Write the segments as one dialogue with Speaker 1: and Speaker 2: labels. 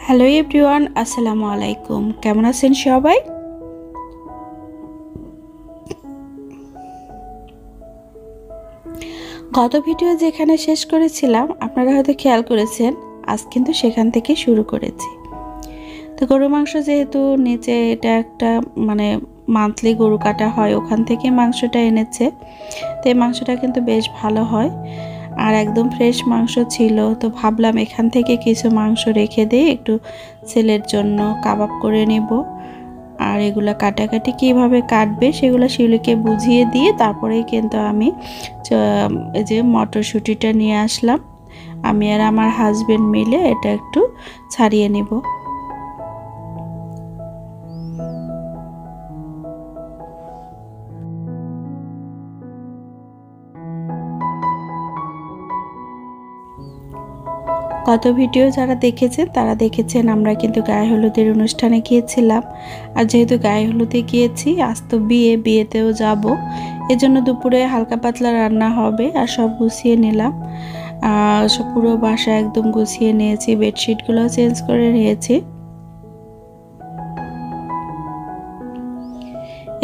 Speaker 1: Hello everyone, আসসালামু আলাইকুম। কেমন আছেন সবাই? গত ভিডিও যেখানে শেষ করেছিলাম আপনারা হয়তো খেয়াল করেছেন, আজ কিন্তু সেখান থেকে শুরু করেছি। তো গরু মাংস যেহেতু নিচে এটা একটা মান্থলি গরু কাটা হয়, ওখান থেকে মাংসটা এনেছে। তো এই মাংসটা কিন্তু বেশ ভালো হয় আর একদম ফ্রেশ মাংস ছিল। তো ভাবলাম এখান থেকে কিছু মাংস রেখে দিয়ে একটু ছেলের জন্য কাবাব করে নেব। আর এগুলা কাটাকাটি কিভাবে কাটবে সেগুলো শিউলিকে বুঝিয়ে দিয়ে তারপরেই কিন্তু আমি এই যে মটরশুঁটিটা নিয়ে আসলাম। আমি আর আমার হাজবেন্ড মিলে এটা একটু ছাড়িয়ে নেব। গত ভিডিও যারা দেখেছেন তারা দেখেছেন আমরা কিন্তু গায়ে হলুদের অনুষ্ঠানে গিয়েছিলাম। আর যেহেতু গায়ে হলুদে গিয়েছি, আজ তো বিয়েতেও যাব, এজন্য দুপুরে হালকা পাতলা রান্না হবে। আর সব গুছিয়ে নিলাম, সব পুরো বাসা একদম গুছিয়ে নিয়েছি, বেডশিটগুলো চেঞ্জ করে নিয়েছি।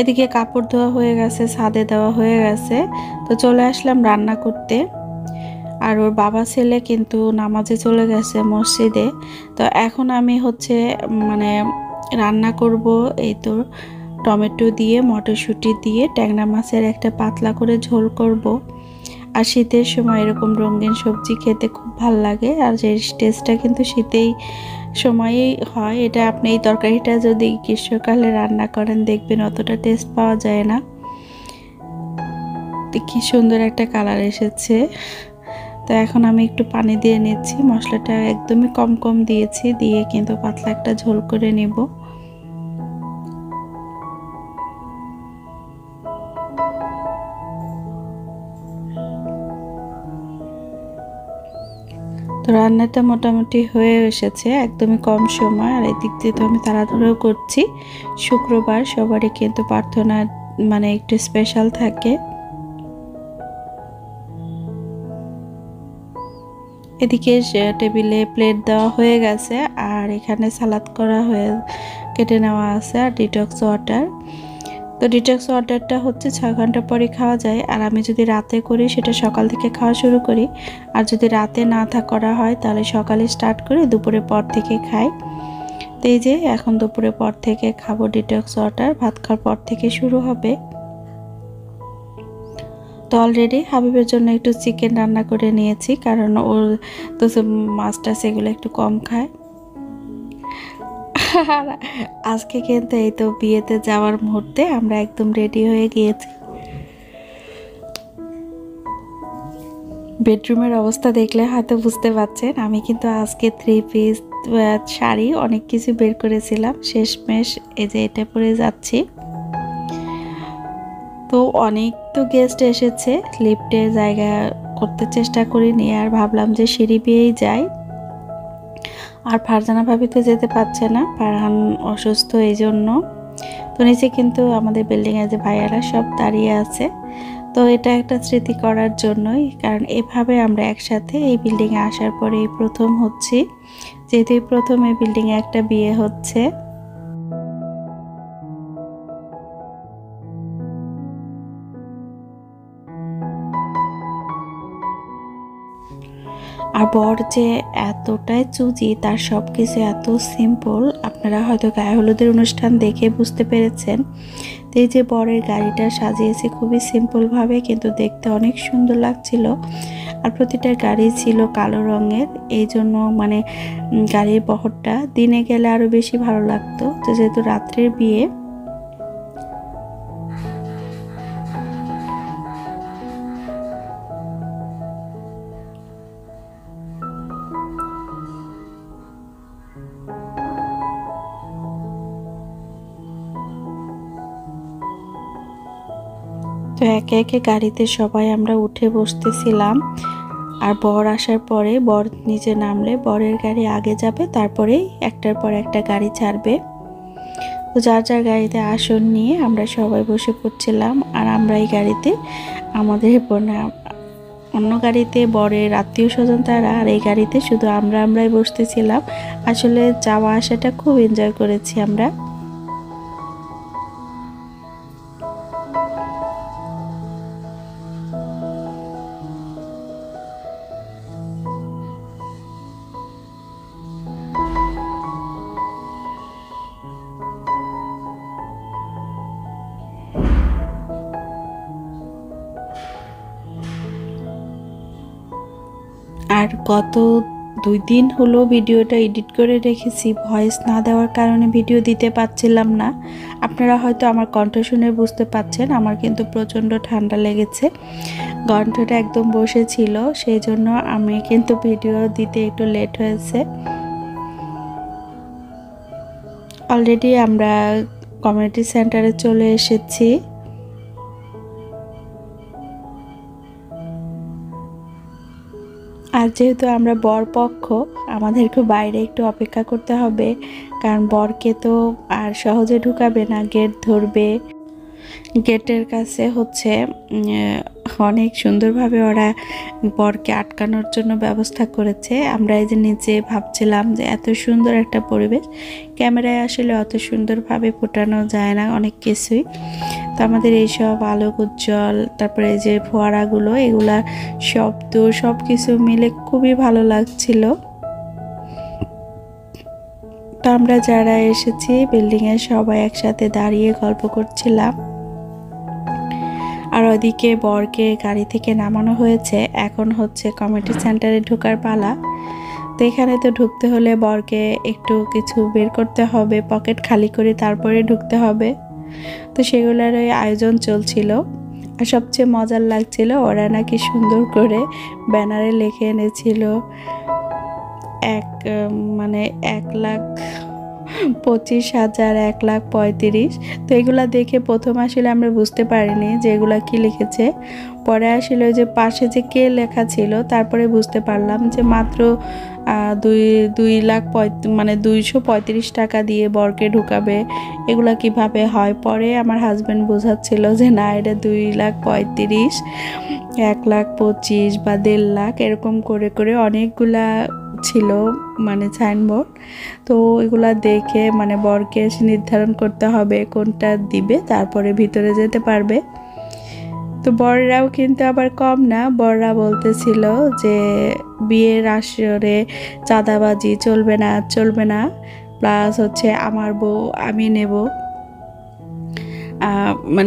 Speaker 1: এদিকে কাপড় ধোয়া হয়ে গেছে, ছাদে দেওয়া হয়ে গেছে। তো চলে আসলাম রান্না করতে। আর ওর বাবা ছেলে কিন্তু নামাজে চলে গেছে মসজিদে। তো এখন আমি রান্না করব এই তো টমেটো দিয়ে মটরশুঁটি দিয়ে ট্যাংরা মাছের একটা পাতলা করে ঝোল করব। আর শীতের সময় এরকম রঙিন সবজি খেতে খুব ভাল লাগে। আর যে টেস্টটা কিন্তু শীতেই সময়েই হয়। এটা আপনি এই তরকারিটা যদি গ্রীষ্মকালে রান্না করেন দেখবেন অতটা টেস্ট পাওয়া যায় না। কি সুন্দর একটা কালার এসেছে। তো এখন আমি একটু পানি দিয়ে নিচ্ছি, মশলাটা একদমই কম কম দিয়েছি, দিয়ে কিন্তু পাতলা একটা ঝোল করে নেব। তো রান্নাটা মোটামুটি হয়ে এসেছে, একদমই কম সময়। আর এদিক দিয়ে তো আমি তাড়াহুড়ো করছি, শুক্রবার সবারই কিন্তু প্রার্থনা একটু স্পেশাল থাকে। এদিকে টেবিলে প্লেট দেওয়া হয়ে গেছে, আর এখানে সালাদ করা হয়ে কেটে নেওয়া আছে, আর ডিটক্স ওয়াটার। তো ডিটক্স ওয়াটারটা হচ্ছে 6 ঘন্টা পরে খাওয়া যায়। আর আমি যদি রাতে করি সেটা সকাল থেকে খাওয়া শুরু করি, আর যদি রাতে না করা হয় তাহলে সকালে স্টার্ট করে দুপুরের পর থেকে খাই। তো এই যে এখন দুপুরের পর থেকে খাবো ডিটক্স ওয়াটার, ভাত খাওয়ার পর থেকে শুরু হবে। তো অলরেডি হাবিবের জন্য একটু চিকেন রান্না করে নিয়েছি, কারণ ওর তো মাছটা সেগুলো একটু কম খায়। আজকে কিন্তু এই তো বিয়েতে যাওয়ার মুহূর্তে আমরা একদম রেডি হয়ে গিয়েছি। বেডরুমের অবস্থা দেখলে হয়তো বুঝতে পারছেন, আমি কিন্তু আজকে 3 পিস শাড়ি অনেক কিছু বের করেছিলাম, শেষমেশ এই যে এটা পরে যাচ্ছি। তো অনেক তো গেস্ট এসেছে, লিফটে জায়গা করতে চেষ্টা করিনি, আর ভাবলাম যে সিঁড়ি বেয়েই যাই। আর ফারজানা ভাবি তো যেতে পারছে না, ফারহান অসুস্থ, এই জন্য। তো নিচে কিন্তু আমাদের বিল্ডিংয়ে যে ভাইয়ারা সব দাঁড়িয়ে আছে। তো এটা একটা স্মৃতি করার জন্যই, কারণ এভাবে আমরা একসাথে এই বিল্ডিংয়ে আসার পরে এই প্রথম হচ্ছি, যেহেতু প্রথম এই বিল্ডিংয়ে একটা বিয়ে হচ্ছে। আর বর যে এতটাই চুজি, তার সব কিছু এত সিম্পল, আপনারা হয়তো গায়ে হলুদের অনুষ্ঠান দেখে বুঝতে পেরেছেন। তো এই যে বরের গাড়িটা সাজিয়েছে খুবই সিম্পলভাবে, কিন্তু দেখতে অনেক সুন্দর লাগছিল। আর প্রতিটা গাড়ি ছিল কালো রঙের, এই জন্য গাড়ির বহরটা দিনে গেলে আরও বেশি ভালো লাগতো। তো যেহেতু রাত্রের বিয়ে, তো একে একে গাড়িতে সবাই আমরা উঠে বসতেছিলাম। আর বর আসার পরে বর নিচে নামলে বরের গাড়ি আগে যাবে, তারপরেই একটার পর একটা গাড়ি ছাড়বে। তো যার যার গাড়িতে আসন নিয়ে আমরা সবাই বসে পড়ছিলাম। আর আমরা এই গাড়িতে আমাদের অন্য গাড়িতে বরের আত্মীয় স্বজন তারা, আর এই গাড়িতে শুধু আমরাই বসতেছিলাম। আসলে যাওয়া আসাটা খুব এনজয় করেছি আমরা। আর গত 2 দিন হলো ভিডিওটা এডিট করে রেখেছি, ভয়েস না দেওয়ার কারণে ভিডিও দিতে পারছিলাম না। আপনারা হয়তো আমার কণ্ঠ শুনে বুঝতে পারছেন, আমার কিন্তু প্রচণ্ড ঠান্ডা লেগেছে, কণ্ঠটা একদম বসেছিল, সেই জন্য আমি কিন্তু ভিডিও দিতে একটু লেট হয়েছে। অলরেডি আমরা কমিউনিটি সেন্টারে চলে এসেছি। আর যেহেতু আমরা বরপক্ষ, আমাদেরকে বাইরে একটু অপেক্ষা করতে হবে, কারণ বরকে তো আর সহজে ঢুকাবে না, গেট ধরবে। গেটের কাছে হচ্ছে অনেক সুন্দরভাবে ওরা বরকে আটকানোর জন্য ব্যবস্থা করেছে। আমরা এই যে নিচে ভাবছিলাম যে এত সুন্দর একটা পরিবেশ, ক্যামেরায় আসলে অত সুন্দরভাবে ফোটানো যায় না অনেক কিছুই। তো আমাদের এইসব আলোক উজ্জ্বল, তারপরে এই যে ফোয়ারাগুলো, এগুলা শব্দ সব কিছু মিলে খুবই ভালো লাগছিল। তো আমরা যারা এসেছি বিল্ডিংয়ে সবাই একসাথে দাঁড়িয়ে গল্প করছিলাম। আর ওদিকে বরকে গাড়ি থেকে নামানো হয়েছে, এখন হচ্ছে কমিউনিটি সেন্টারে ঢোকার পালা। তো এখানে তো ঢুকতে হলে বরকে একটু কিছু বের করতে হবে, পকেট খালি করে তারপরে ঢুকতে হবে। তো সেগুলোরই আয়োজন চলছিল। আর সবচেয়ে মজার লাগছিল, ওরা নাকি সুন্দর করে ব্যানারে লিখে এনেছিল 1,25,000, 1,35,000। তো এগুলা দেখে প্রথম আসলে আমরা বুঝতে পারিনি যে এগুলা কি লিখেছে। পরে আসলে ওই যে পাশে যে কে লেখা ছিল, তারপরে বুঝতে পারলাম যে মাত্র 235 টাকা দিয়ে বরকে ঢুকাবে। এগুলা কিভাবে হয়? পরে আমার হাজব্যান্ড বোঝাচ্ছিল যে না, এটা 2,35,000, 1,25,000 বা 1.5 লাখ এরকম করে করে অনেকগুলা ছিল সাইনবোর্ড। তো এগুলা দেখে বরকে নির্ধারণ করতে হবে কোনটা দিবে, তারপরে ভিতরে যেতে পারবে। তো বররাও কিন্তু আবার কম না, বররা বলতেছিল যে বিয়ের আসরে চাঁদাবাজি চলবে না, প্লাস হচ্ছে আমার বউ আমি নেব,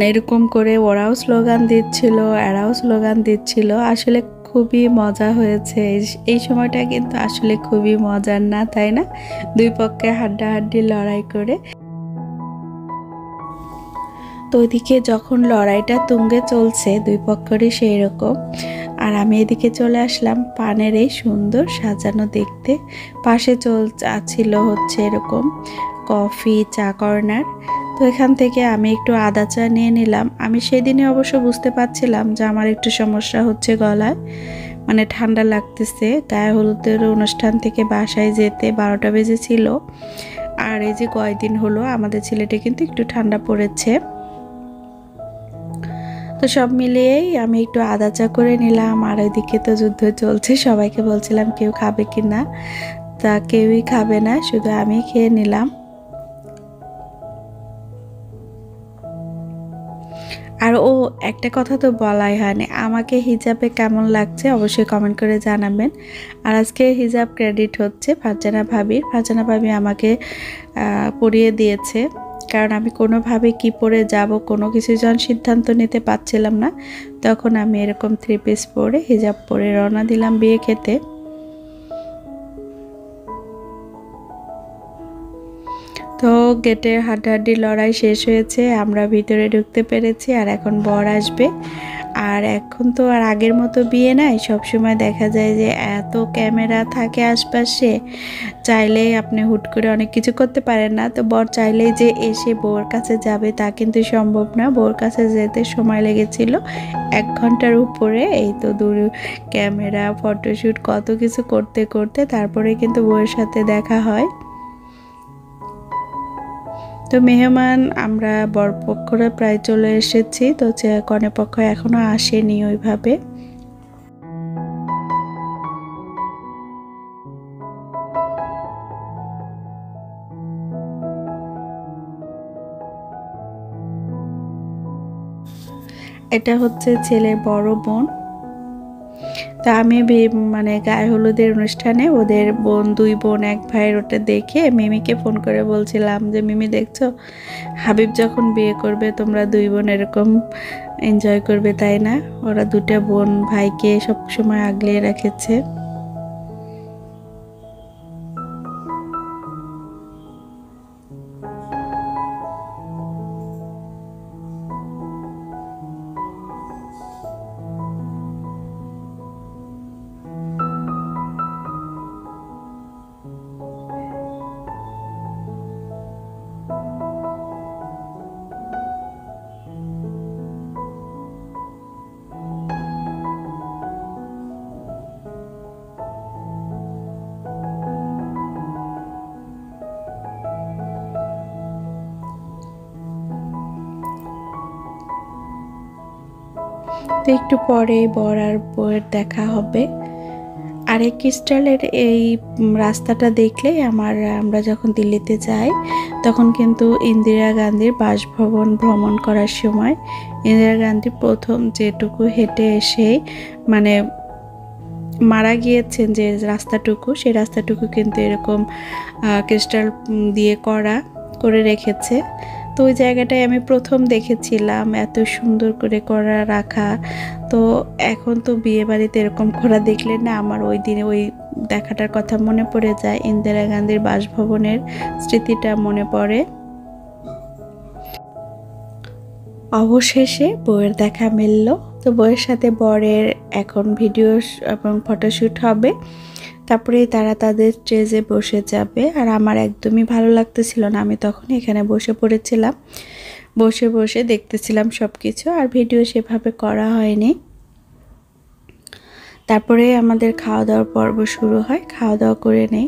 Speaker 1: এরকম করে ওরাও স্লোগান দিচ্ছিল, এরাও স্লোগান দিচ্ছিল। আসলে খুবই মজা হয়েছে। এই সময়টা কিন্তু আসলে খুবই মজার, না তাই না? দুই পক্ষে হাড্ডাহাড্ডি লড়াই করে। তো ওইদিকে যখন লড়াইটা তুঙ্গে চলছে, দুই পক্ষেরই সেই রকম, আর আমি এদিকে চলে আসলাম পানের এই সুন্দর সাজানো দেখতে। পাশে ছিল হচ্ছে এরকম কফি চা কর্নার। তো এখান থেকে আমি একটু আদা চা নিয়ে নিলাম। আমি সেদিনে অবশ্য বুঝতে পারছিলাম যে আমার একটু সমস্যা হচ্ছে গলায়, ঠান্ডা লাগতেছে। গায়ে হলুদের অনুষ্ঠান থেকে বাসায় যেতে 12টা বেজেছিল। আর এই যে কয়েকদিন হলো আমাদের ছেলেটা কিন্তু একটু ঠান্ডা পড়েছে। তো সব মিলিয়েই আমি একটু আদা চা করে নিলাম। আর এদিকে তো যুদ্ধ চলছে, সবাইকে বলছিলাম কেউ খাবে কি না, তা কেউই খাবে না, শুধু আমি খেয়ে নিলাম। আর একটা কথা তো বলাই হয়নি, আমাকে হিজাবে কেমন লাগছে অবশ্যই কমেন্ট করে জানাবেন। আর আজকে হিজাব ক্রেডিট হচ্ছে ফারজানা ভাবি আমাকে পরিয়ে দিয়েছে, কারণ আমি কোনোভাবে কি পরে যাব কোনো কিছু যখন সিদ্ধান্ত নিতে পারছিলাম না, তখন আমি এরকম 3 পিস পরে হিজাব পরে রওনা দিলাম বিয়ে খেতে। তো গেটের হাড্ডাহাড্ডি লড়াই শেষ হয়েছে, আমরা ভিতরে ঢুকতে পেরেছি। আর এখন বর আসবে। আর এখন তো আর আগের মতো বিয়ে নাই, সবসময় দেখা যায় যে এত ক্যামেরা থাকে আশপাশে, চাইলেই আপনি হুট করে অনেক কিছু করতে পারেন না। তো বর চাইলেই যে এসে বউর কাছে যাবে তা কিন্তু সম্ভব না। বউর কাছে যেতে সময় লেগেছিল 1 ঘন্টার উপরে। এই তো দূর ক্যামেরা ফটোশ্যুট কত কিছু করতে করতে তারপরে কিন্তু বউয়ের সাথে দেখা হয়। তো মেহমান আমরা বরপক্ষরা প্রায় চলে এসেছি, তো কনেপক্ষ এখনো আসেনি ওইভাবে। এটা হচ্ছে ছেলের বড় বোন। তা আমি মানে গায়ে হলুদের অনুষ্ঠানে ওদের বোন, 2 বোন 1 ভাইয়ের ওটা দেখে মিমিকে ফোন করে বলছিলাম যে মিমি দেখছো, হাবিব যখন বিয়ে করবে তোমরা 2 বোন এরকম এনজয় করবে, তাই না? ওরা 2টা বোন ভাইকে সবসময় আগলে রেখেছে। তো একটু পরে বর আর বউয়ের দেখা হবে। আরেক স্টাইলের এই রাস্তাটা দেখলেই আমরা যখন দিল্লিতে যাই তখন কিন্তু ইন্দিরা গান্ধীর বাসভবন ভ্রমণ করার সময় ইন্দিরা গান্ধী প্রথম যেটুকু হেঁটে এসে মানে মারা গিয়েছেন যে রাস্তাটুকু, সেই রাস্তাটুকু কিন্তু এরকম ক্রিস্টাল দিয়ে করে রেখেছে। তো ওই জায়গাটায় আমি প্রথম দেখেছিলাম এত সুন্দর করে করা রাখা। তো এখন তো বিয়ে বাড়িতে এরকম করা দেখলে না আমার ওই দিনে ওই দেখাটার কথা মনে পড়ে যায়, ইন্দিরা গান্ধীর বাসভবনের স্মৃতিটা মনে পড়ে। অবশেষে বউয়ের দেখা মিলল। তো বউয়ের সাথে বরের এখন ভিডিও এবং ফটোশ্যুট হবে, তারপরে তারা তাদের স্টেজে বসে যাবে। আর আমার একদমই ভালো লাগতেছিল না, আমি তখন এখানে বসে পড়েছিলাম, বসে বসে দেখতেছিলাম সব কিছু, আর ভিডিও সেভাবে করা হয়নি। তারপরে আমাদের খাওয়া দাওয়ার পর্ব শুরু হয়, খাওয়া দাওয়া করে নেই।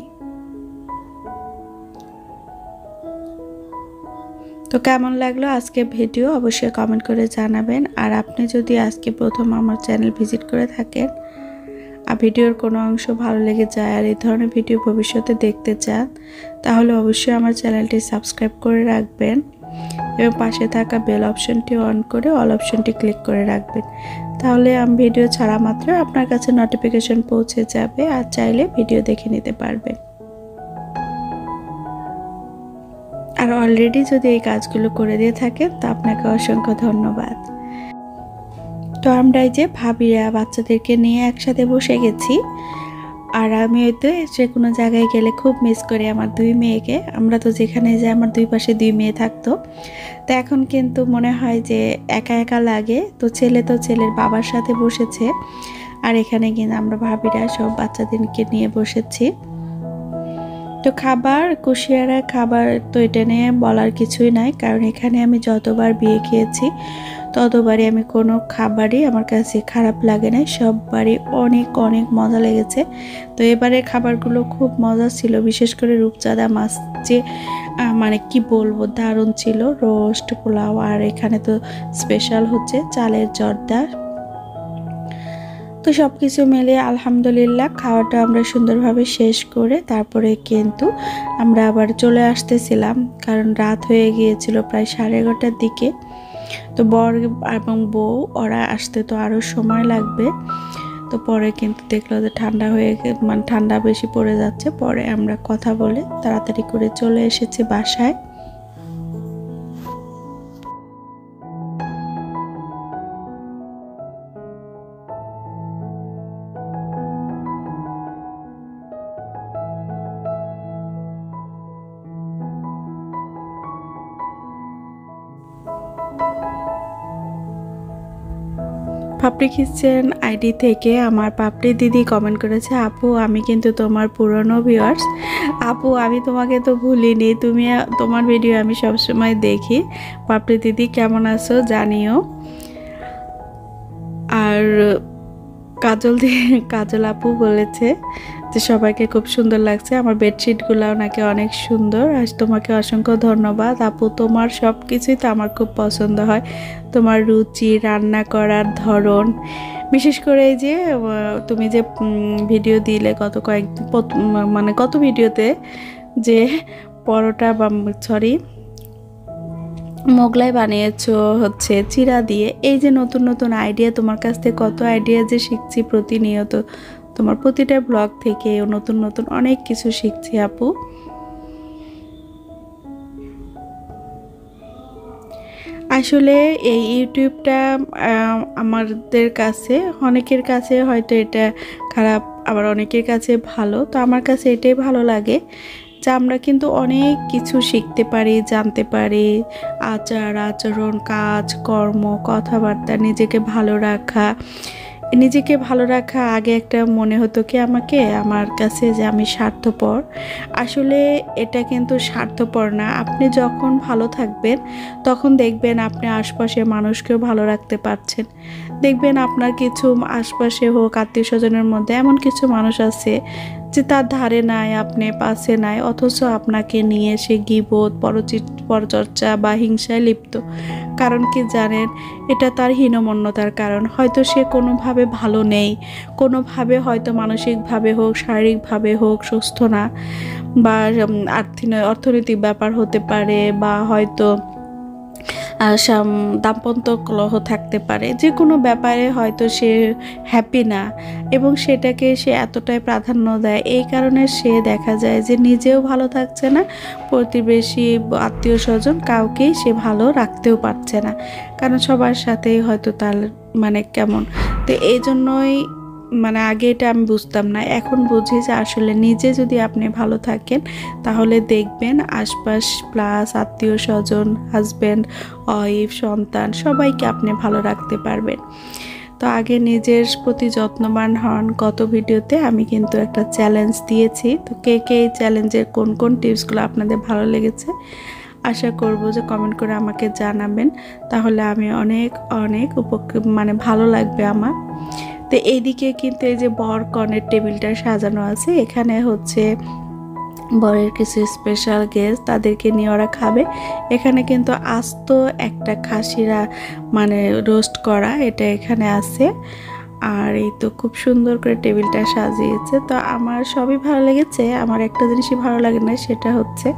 Speaker 1: তো কেমন লাগলো আজকে ভিডিও অবশ্যই কমেন্ট করে জানাবেন। আর আপনি যদি আজকে প্রথম আমার চ্যানেল ভিজিট করে থাকেন আর ভিডিওর কোনো অংশ ভালো লেগে যায় আর এই ধরনের ভিডিও ভবিষ্যতে দেখতে চান, তাহলে অবশ্যই আমার চ্যানেলটি সাবস্ক্রাইব করে রাখবেন এবং পাশে থাকা বেল অপশনটি অন করে অল অপশনটি ক্লিক করে রাখবেন। তাহলে আমি ভিডিও ছাড়া মাত্র আপনার কাছে নোটিফিকেশন পৌঁছে যাবে আর চাইলে ভিডিও দেখে নিতে পারবেন। আর অলরেডি যদি এই কাজগুলো করে দিয়ে থাকেন তো আপনাকে অসংখ্য ধন্যবাদ। তো আমরা এই যে ভাবিরা বাচ্চাদেরকে নিয়ে একসাথে বসে গেছি। আর আমি হয়তো যে কোনো জায়গায় গেলে খুব মিস করি আমার 2 মেয়েকে। আমরা তো যেখানে যাই আমার 2 পাশে 2 মেয়ে থাকতো। তো এখন কিন্তু মনে হয় যে একা একা লাগে। তো ছেলের বাবার সাথে বসেছে, আর এখানে কিন্তু আমরা ভাবিরা সব বাচ্চাদেরকে নিয়ে বসেছি। তো খাবার কুশিয়ারা খাবার তো এটা নিয়ে বলার কিছুই নাই, কারণ এখানে আমি যতবার বিয়ে খেয়েছি ততবারই আমি কোনো খাবারই আমার কাছে খারাপ লাগে না, সববারই অনেক অনেক মজা লেগেছে। তো এবারের খাবারগুলো খুব মজা ছিল, বিশেষ করে রূপচাঁদা মাছ যে মানে কি বলবো দারুণ ছিল, রোস্ট, পোলাও, আর এখানে তো স্পেশাল হচ্ছে চালের জর্দা। তো সব কিছু মিলিয়ে আলহামদুলিল্লাহ খাওয়াটা আমরা সুন্দরভাবে শেষ করে তারপরে কিন্তু আমরা আবার চলে আসতেছিলাম, কারণ রাত হয়ে গিয়েছিল প্রায় 11:30টার দিকে। তো বর এবং বউ ওরা আসতে তো আরও সময় লাগবে। তো পরে কিন্তু দেখলো যে ঠান্ডা বেশি পড়ে যাচ্ছে, পরে আমরা কথা বলে তাড়াতাড়ি করে চলে এসেছি বাসায়। পাপড়ি কিচেন আইডি থেকে আমার পাপড়ি দিদি কমেন্ট করেছে, আপু আমি কিন্তু তোমার পুরনো ভিউয়ার্স। আপু আমি তোমাকে তো ভুলিনি, তোমার ভিডিও আমি সবসময় দেখি। পাপড়ি দিদি কেমন আছো জানিও। আর কাজল আপু বলেছে যে সবাইকে খুব সুন্দর লাগছে, আমার বেডশিটগুলোও নাকি অনেক সুন্দর। আর তোমাকে অসংখ্য ধন্যবাদ আপু, তোমার সব কিছুই তো আমার খুব পছন্দ হয়, তোমার রুচি, রান্না করার ধরন, বিশেষ করে এই যে তুমি যে ভিডিও দিলে কত ভিডিওতে যে পরোটা বা মোগলাই বানিয়েছো হচ্ছে চিরা দিয়ে। এই যে নতুন নতুন আইডিয়া, তোমার কাছ থেকে কত আইডিয়া যে শিখছি প্রতিনিয়ত, তোমার প্রতিটা ব্লগ থেকে নতুন নতুন অনেক কিছু শিখছি আপু। আসলে এই ইউটিউবটা আমাদের কাছে, অনেকের কাছে হয়তো এটা খারাপ, আবার অনেকের কাছে ভালো। তো আমার কাছে এটাই ভালো লাগে যে আমরা কিন্তু অনেক কিছু শিখতে পারি, জানতে পারি, আচার আচরণ, কাজ কর্ম, কথাবার্তা, নিজেকে ভালো রাখা। নিজেকে ভালো রাখা আগে একটা মনে হতো কি আমাকে, আমার কাছে যে আমি স্বার্থপর। আসলে এটা কিন্তু স্বার্থপর না। আপনি যখন ভালো থাকবেন তখন দেখবেন আপনি আশপাশের মানুষকেও ভালো রাখতে পারছেন। দেখবেন আপনার কিছু আশপাশে হোক, আত্মীয় স্বজনের মধ্যে এমন কিছু মানুষ আছে যে তার ধারে নাই, আপনি পাশে নাই, অথচ আপনাকে নিয়ে সে গীবত, পরচর্চা বা হিংসায় লিপ্ত। কারণ কি জানেন, এটা তার হীনমন্যতার কারণ। হয়তো সে কোনোভাবে ভালো নেই, কোনোভাবে হয়তো মানসিকভাবে হোক, শারীরিকভাবে হোক সুস্থ না, বা অর্থনৈতিক ব্যাপার হতে পারে, বা হয়তো দাম্পত্য কলহ থাকতে পারে, যে কোনো ব্যাপারে হয়তো সে হ্যাপি না, এবং সেটাকে সে এতটাই প্রাধান্য দেয়। এই কারণে সে দেখা যায় যে নিজেও ভালো থাকছে না, প্রতিবেশী আত্মীয় স্বজন কাউকেই সে ভালো রাখতেও পারছে না, কারণ সবার সাথেই হয়তো তার মানে কেমন। তো এই জন্যই মানে আগে এটা আমি বুঝতাম না, এখন বুঝি যে আসলে নিজে যদি আপনি ভালো থাকেন তাহলে দেখবেন আশপাশ প্লাস আত্মীয় স্বজন, হাজব্যান্ড, ওয়াইফ, সন্তান সবাইকে আপনি ভালো রাখতে পারবেন। তো আগে নিজের প্রতি যত্নবান হন। গত ভিডিওতে আমি কিন্তু একটা চ্যালেঞ্জ দিয়েছি, তো কে কে এই চ্যালেঞ্জের কোন কোন টিপসগুলো আপনাদের ভালো লেগেছে আশা করব যে কমেন্ট করে আমাকে জানাবেন, তাহলে আমি অনেক অনেক মানে ভালো লাগবে আমার। তো এইদিকে কিন্তু এই যে বর কনের টেবিলটা সাজানো আছে, এখানে হচ্ছে বরের কিছু স্পেশাল গেস্ট, তাদেরকে নিয়ে ওরা খাবে। এখানে কিন্তু আস্ত একটা খাসিরা মানে রোস্ট করা, এটা এখানে আছে। আর এই তো খুব সুন্দর করে টেবিলটা সাজিয়েছে। তো আমার সবই ভালো লেগেছে, আমার একটা জিনিসই ভালো লাগে না, সেটা হচ্ছে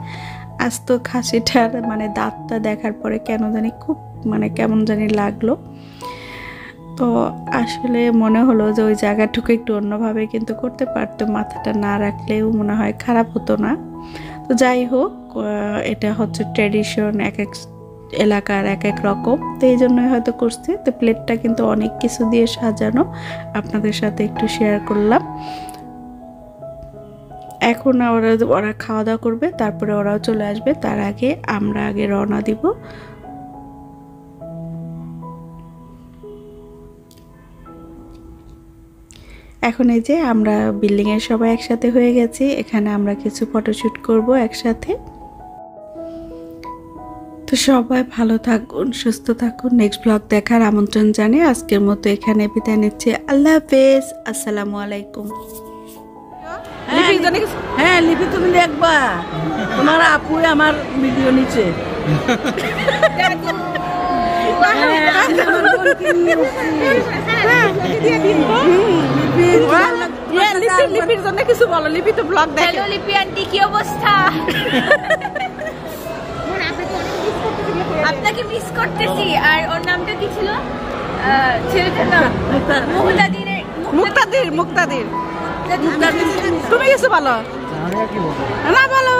Speaker 1: আস্ত খাসিটার মানে দাঁতটা দেখার পরে কেন জানি খুব মানে কেমন জানি লাগলো। তো আসলে মনে হলো যে ওই জায়গাটুকু একটু অন্যভাবে কিন্তু করতে পারতো, মাথাটা না রাখলেও মনে হয় খারাপ হতো না। তো যাই হোক, এটা হচ্ছে ট্র্যাডিশন, এক এক এলাকার এক এক রকম, তো এই জন্যই হয়তো করছি। তো প্লেটটা কিন্তু অনেক কিছু দিয়ে সাজানো, আপনাদের সাথে একটু শেয়ার করলাম। এখন ওরা খাওয়া দাওয়া করবে, তারপরে ওরাও চলে আসবে, তার আগে আমরা আগে রওনা দিব। এখন এই যে আমরা বিল্ডিংয়ের সবাই একসাথে হয়ে গেছি, এখানে আমরা কিছু ফটোশ্যুট করব একসাথে। তো সবাই ভালো থাকুন, সুস্থ থাকুন। নেক্সট ব্লগ দেখার আমন্ত্রণ জানিয়ে আজকের মতো এখানে বিদায় নিচ্ছি। আল্লাহ হাফেজ, আসসালামু আলাইকুম।
Speaker 2: হ্যাঁ লিপি, তুমি দেখবা তোমার আপুই আমার ভিডিও নিচে। লিপির জন্য কিছু বলো, লিপি তো ব্লগ দেখে।
Speaker 3: লিপি আন্টি কি অবস্থা? আপনাকে মিস করতেছি। আর ওর নামটা কি ছিল? ছেলেটার নাম মুক্তাদির। তুমি কিছু বলো না, বলো।